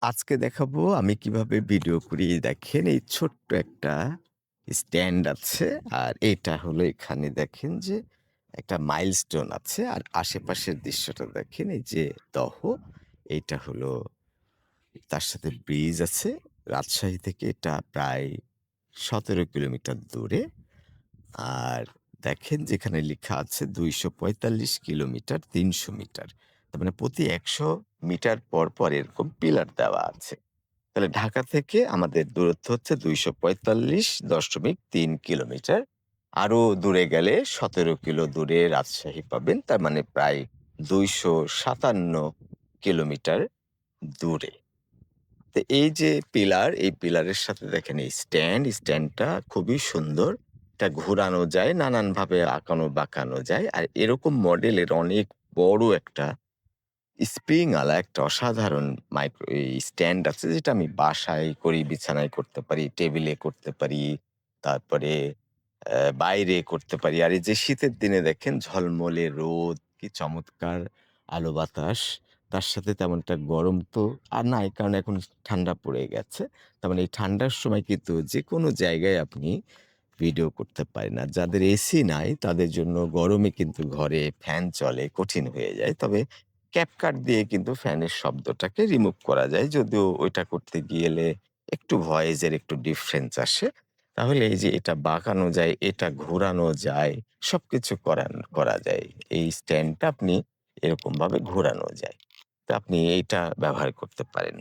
আজকে দেখাবো আমি কিভাবে ভিডিও করি। দেখেন এই ছোট্ট একটা স্ট্যান্ড আছে। আর এটা হলো এখানে দেখেন যে একটা মাইলস্টোন আছে। আর আশেপাশের দৃশ্যটা দেখেন এই যে দহ, এইটা হলো তার সাথে ব্রিজ আছে। রাজশাহী থেকে এটা প্রায় ১৭ কিলোমিটার দূরে। আর দেখেন যেখানে লিখা আছে ২৪৫ কিলোমিটার ৩০০ মিটার। তার মানে প্রতি ১০০ মিটার পর এরকম পিলার দেওয়া আছে। তাহলে ঢাকা থেকে আমাদের দূরত্ব হচ্ছে ২৪৫.৩ কিলোমিটার। আরো দূরে গেলে ১৭ কিলো দূরে রাজশাহী পাবেন। তার মানে প্রায় ২৫৭ কিলোমিটার দূরে। তো এই যে পিলার, এই পিলারের সাথে দেখেন এই স্ট্যান্ডটা খুবই সুন্দর। এটা ঘোরানো যায়, নানানভাবে আঁকানো-বাঁকানো যায়। আর এরকম মডেলের অনেক বড় একটা স্প্রিং আলা একটা অসাধারণ এই স্ট্যান্ড আছে যেটা আমি বাসায় করি, বিছানায় করতে পারি, টেবিলে করতে পারি, তারপরে বাইরে করতে পারি। আর এই যে শীতের দিনে দেখেন ঝলমলে রোদ, কি চমৎকার আলো বাতাস। তার সাথে তেমন একটা গরম তো আর নাই কারণ এখন ঠান্ডা পড়ে গেছে। তার মানে এই ঠান্ডার সময় কিন্তু যেকোনো জায়গায় আপনি ভিডিও করতে পারেন। আর যাদের এসি নাই তাদের জন্য গরমে কিন্তু ঘরে ফ্যান চলে, কঠিন হয়ে যায়। তবে ক্যাপকাট দিয়ে কিন্তু ফ্যানের শব্দটাকে রিমুভ করা যায়। যদিও ওইটা করতে গেলে একটু ভয়েসের একটু ডিফারেন্স আসে। তাহলে এই যে এটা বাঁকানো যায়, এটা ঘোরানো যায়, সবকিছু করা যায়। এই স্ট্যান্ডটা আপনি এরকমভাবে ঘোরানো যায়। তো আপনি এইটা ব্যবহার করতে পারেন।